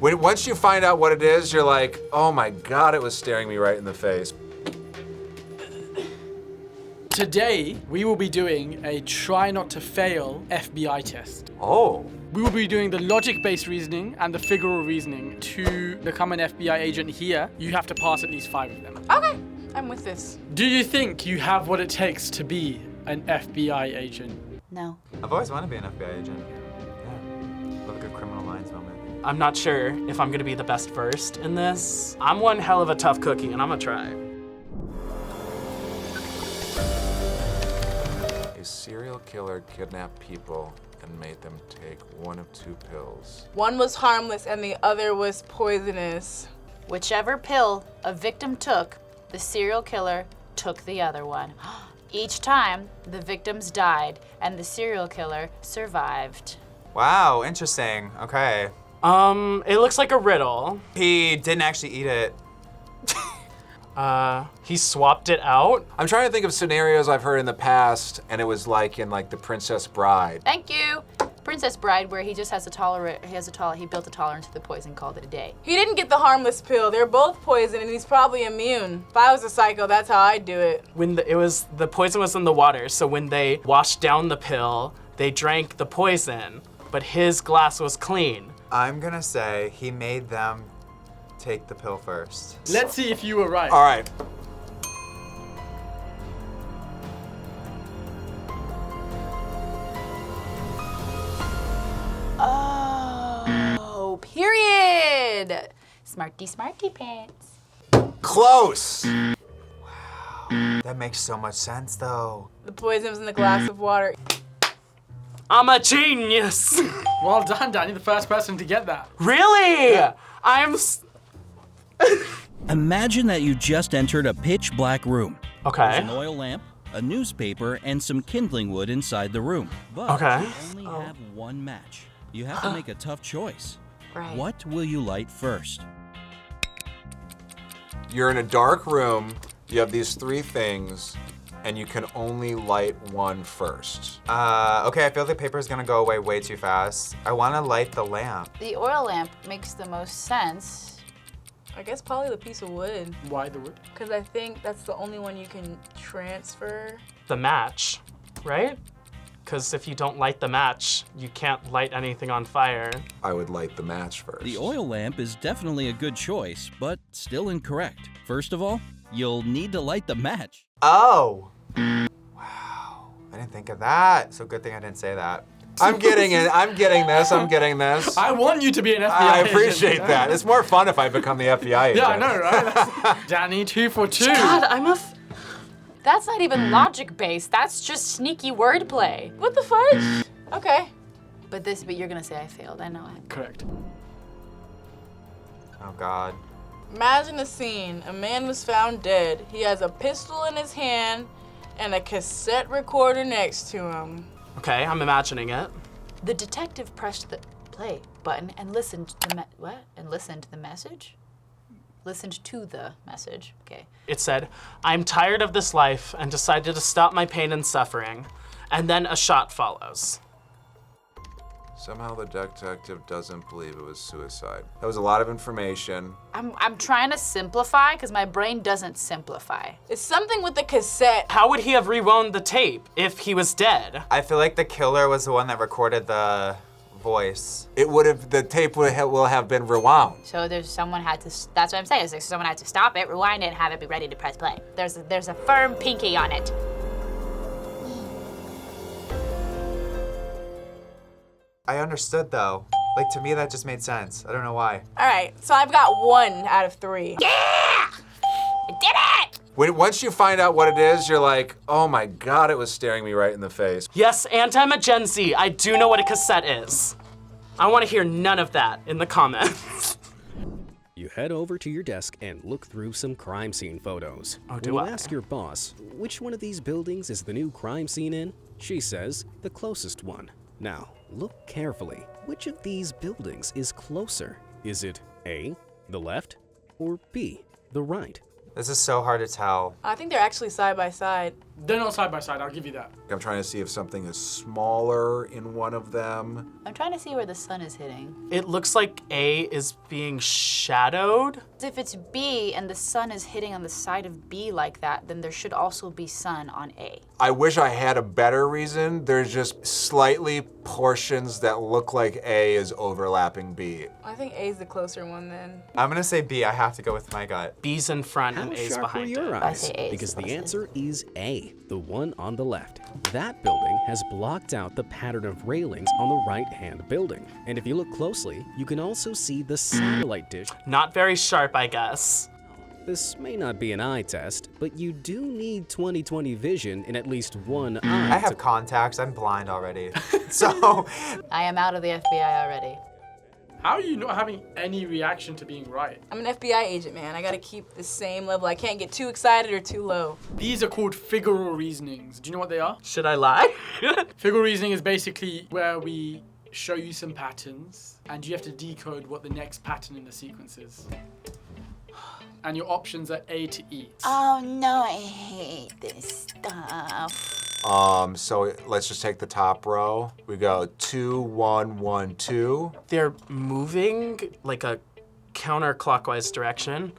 Once you find out what it is, you're like, oh my God, it was staring me right in the face. Today, we will be doing a try not to fail FBI test. Oh. We will be doing the logic-based reasoning and the figural reasoning. To become an FBI agent here, you have to pass at least 5 of them. Okay, I'm with this. Do you think you have what it takes to be an FBI agent? No. I've always wanted to be an FBI agent. Yeah. Love a good Criminal Minds moment. I'm not sure if I'm gonna be the best versed in this. I'm one hell of a tough cookie, and I'm gonna try. A serial killer kidnapped people and made them take one of 2 pills. One was harmless and the other was poisonous. Whichever pill a victim took, the serial killer took the other one. Each time, the victims died and the serial killer survived. Wow, interesting. Okay. It looks like a riddle. He didn't actually eat it. He swapped it out. I'm trying to think of scenarios I've heard in the past, and it was like in The Princess Bride. Thank you. Princess Bride, where he just has he built a tolerance to the poison, called it a day. He didn't get the harmless pill. They're both poison and he's probably immune. If I was a psycho, that's how I'd do it. When the poison was in the water, so when they washed down the pill, they drank the poison, but his glass was clean. I'm gonna say he made them take the pill first. Let's see if you were right. All right. Oh, period. Smarty pants. Close. That makes so much sense though. The poison was in the glass of water. I'm a genius. Well done, Dani, the first person to get that. Really? Yeah. Imagine that you just entered a pitch black room. Okay. There's an oil lamp, a newspaper, and some kindling wood inside the room. But Okay. you only have one match. You have to make a tough choice. Right. What will you light first? You're in a dark room, you have these 3 things, and you can only light one first. Okay, I feel the paper is gonna go away way too fast. I wanna light the lamp. The oil lamp makes the most sense. I guess probably the piece of wood. Why the wood? Because I think that's the only one you can transfer. The match, right? Because if you don't light the match, you can't light anything on fire. I would light the match first. The oil lamp is definitely a good choice, but still incorrect. First of all, you'll need to light the match. Oh. Wow. I didn't think of that. So good thing I didn't say that. I'm getting it. I'm getting this. I'm getting this. I want you to be an FBI I agent. appreciate that. It's more fun if I become the FBI agent. Yeah, I know, right? Dani, 2 for 2. God, That's not even logic-based. That's just sneaky wordplay. What the fudge? Okay. But you're gonna say I failed. I know it. Correct. Oh God. Imagine a scene. A man was found dead. He has a pistol in his hand and a cassette recorder next to him. Okay, I'm imagining it. The detective pressed the play button and listened to the listened to the message. Listened to the message. Okay. It said, "I'm tired of this life and decided to stop my pain and suffering." And then a shot follows. Somehow the detective doesn't believe it was suicide. That was a lot of information. I'm trying to simplify because my brain doesn't simplify. It's something with the cassette. How would he have rewound the tape if he was dead? I feel like the killer was the one that recorded the voice. The tape will have been rewound. So someone had to. That's what I'm saying. So someone had to stop it, rewind it, and have it be ready to press play. There's a firm pinky on it. I understood though. Like to me that just made sense. I don't know why. All right, so I've got 1 out of 3. Yeah! I did it! Once you find out what it is, you're like, oh my God, it was staring me right in the face. Yes, and I'm a Gen Z. I do know what a cassette is. I want to hear none of that in the comments. You head over to your desk and look through some crime scene photos. Oh, do you I? ask your boss, which one of these buildings is the new crime scene in? She says, the closest one. Now, look carefully. Which of these buildings is closer? Is it A, the left, or B, the right? This is so hard to tell. I think they're actually side by side. They're not side by side, I'll give you that. I'm trying to see if something is smaller in one of them. I'm trying to see where the sun is hitting. It looks like A is being shadowed. If it's B and the sun is hitting on the side of B like that, then there should also be sun on A. I wish I had a better reason. There's just slightly portions that look like A is overlapping B. I think A's the closer one then. I'm gonna say B. I have to go with my gut. B's in front How and A's sharp were behind your it. eyes? say A is Because the closest. answer is A, the one on the left. That building has blocked out the pattern of railings on the right-hand building. And if you look closely, you can also see the satellite dish. Not very sharp, I guess. This may not be an eye test, but you do need 20/20 vision in at least one eye. I have contacts. I'm blind already. So I am out of the FBI already. How are you not having any reaction to being right? I'm an FBI agent, man. I gotta keep the same level. I can't get too excited or too low. These are called figural reasonings. Do you know what they are? Should I lie? Figural reasoning is basically where we show you some patterns and you have to decode what the next pattern in the sequence is. And your options are A to E. Oh no, I hate this stuff. So let's just take the top row. We go 2, 1, 1, 2. They're moving like a counterclockwise direction.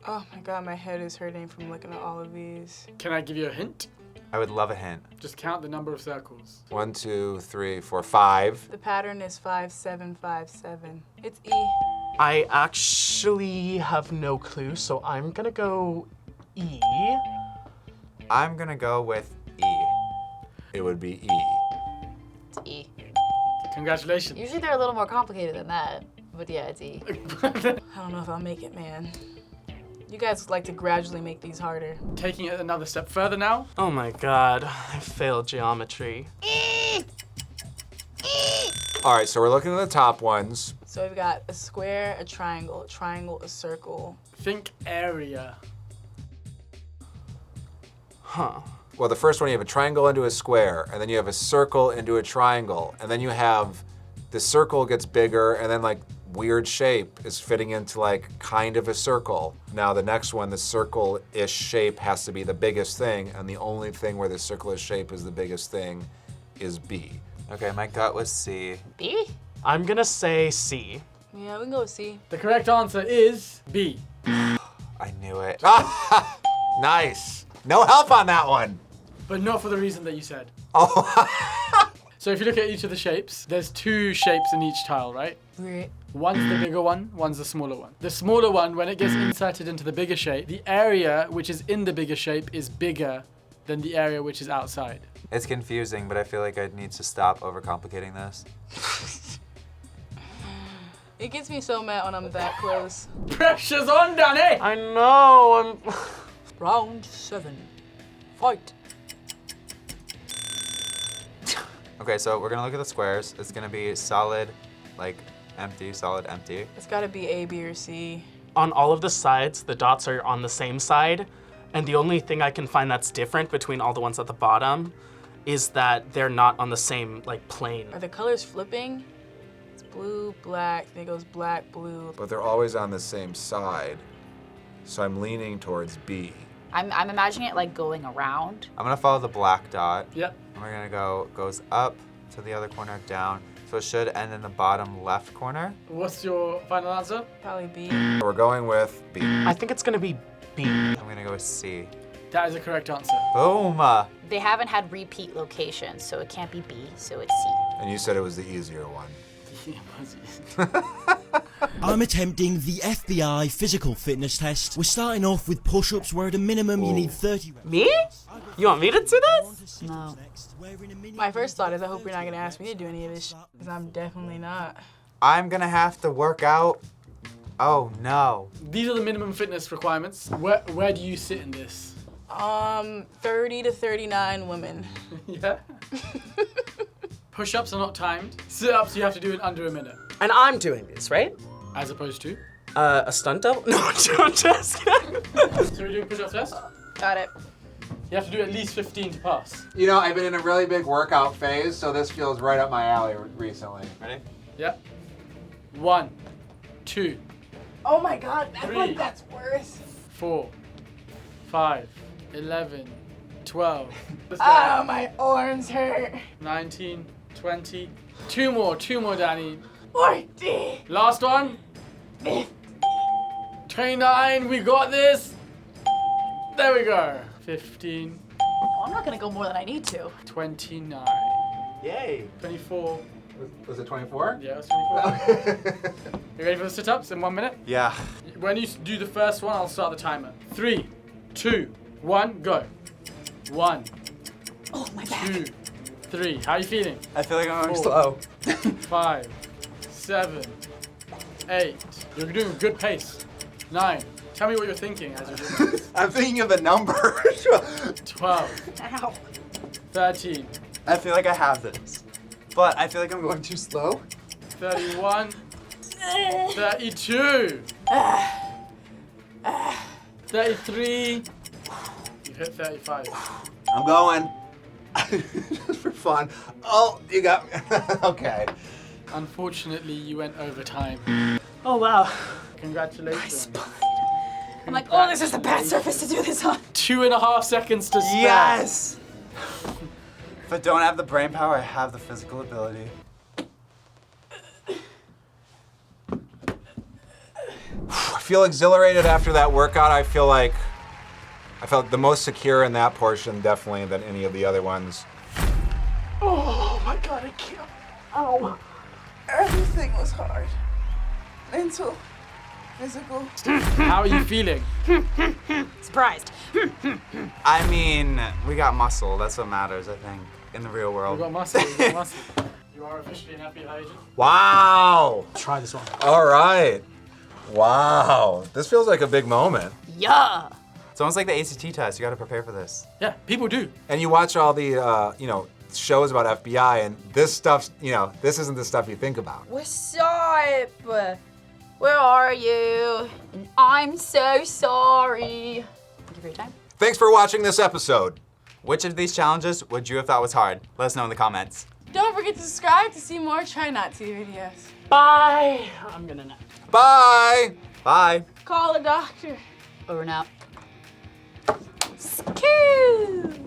Oh my god, my head is hurting from looking at all of these. Can I give you a hint? I would love a hint. Just count the number of circles. 1, 2, 3, 4, 5. The pattern is 5, 7, 5, 7. It's E. I actually have no clue, so I'm gonna go E. I'm gonna go with E. It would be E. It's E. Congratulations. Usually they're a little more complicated than that, but yeah, it's E. I don't know if I'll make it, man. You guys like to gradually make these harder. Taking it another step further now. Oh my god, I failed geometry. All right, so we're looking at the top ones. So we've got a square, a triangle, a circle. Think area. Huh. Well, the first one, you have a triangle into a square, and then you have a circle into a triangle, and then you have the circle gets bigger, and then like weird shape is fitting into like kind of a circle. Now the next one, the circle-ish shape has to be the biggest thing, and the only thing where the circle-ish shape is the biggest thing is B. Okay, my gut was C. B? I'm gonna say C. Yeah, we can go with C. The correct answer is B. I knew it. Nice. No help on that one. But not for the reason that you said. Oh. So if you look at each of the shapes, there's two shapes in each tile, right? Right. One's the bigger one, one's the smaller one. The smaller one, when it gets inserted into the bigger shape, the area which is in the bigger shape is bigger than the area which is outside. It's confusing, but I feel like I need to stop overcomplicating this. It gets me so mad when I'm that close. Pressure's on, Dani! I know, I'm... Round 7. Fight. Okay, so we're gonna look at the squares. It's gonna be solid, like empty, solid, empty. It's gotta be A, B, or C. On all of the sides, the dots are on the same side, and the only thing I can find that's different between all the ones at the bottom is that they're not on the same, like, plane. Are the colors flipping? It's blue, black, then it goes black, blue. But they're always on the same side. So I'm leaning towards B. I'm imagining it like going around. I'm gonna follow the black dot. Yep. And we're gonna go, goes up to the other corner, down. So it should end in the bottom left corner. What's your final answer? Probably B. We're going with B. I think it's gonna be B. I'm gonna go with C. That is the correct answer. Boom! They haven't had repeat locations, so it can't be B, so it's C. And you said it was the easier one. I'm attempting the FBI physical fitness test. We're starting off with push-ups where at a minimum you need 30 reps. Me? You want me to do this? No. My first thought is I hope you're not gonna ask me to do any of this because I'm definitely not. I'm gonna have to work out. Oh no. These are the minimum fitness requirements. Where do you sit in this? 30 to 39 women. Yeah. Push-ups are not timed. Sit-ups you have to do in under a minute. And I'm doing this, right? As opposed to? A stunt double? No, I'm just kidding. So we're doing push-ups first? Got it. You have to do at least 15 to pass. You know, I've been in a really big workout phase, so this feels right up my alley recently. Ready? Yep. 1, 2, Oh my god, I Three. think that's worse. 4, 5, 11, 12. Let's go. Oh, my arms hurt. 19, 20. Two more, Dani. 40. Last one. 29, we got this. There we go. 15, Oh, I'm not gonna go more than I need to. 29, Yay. 24. Was it 24? Yeah, it's 24. You ready for the sit-ups in 1 minute? Yeah. When you do the first one, I'll start the timer. 3, 2, 1, go. 1, Oh, my back. 2, 3. How are you feeling? I feel like I'm going 4, slow. 5, 7, 8. You're doing a good pace. 9. Tell me what you're thinking as you're doing this. I'm thinking of the number. 12, Ow. 13, I feel like I have this. But I feel like I'm going too slow. 31, 32, 33. You hit 35. I'm going. Just for fun. Oh, you got me. Okay. Unfortunately, you went overtime. Oh, wow. Congratulations. I'm like, oh, this is the bad surface to do this on. 2.5 seconds to spare. Yes! If I don't have the brain power, I have the physical ability. I feel exhilarated after that workout. I felt the most secure in that portion, definitely, than any of the other ones. Oh, my God, I can't. Ow. Everything was hard. Mental, physical. How are you feeling? Surprised. I mean, we got muscle. That's what matters, I think, in the real You world. got muscle. You got muscle. You are officially an FBI agent. Wow. Try this one. All right. Wow. This feels like a big moment. Yeah. It's almost like the ACT test. You got to prepare for this. Yeah, people do. And you watch all the, shows about FBI, and this stuff, this isn't the stuff you think about. What's up? Where are you? And I'm so sorry. Thank you for your time. Thanks for watching this episode. Which of these challenges would you have thought was hard? Let us know in the comments. Don't forget to subscribe to see more Try Not To videos. Bye. I'm gonna nap. Bye. Bye. Call a doctor. Over and out. Skoo!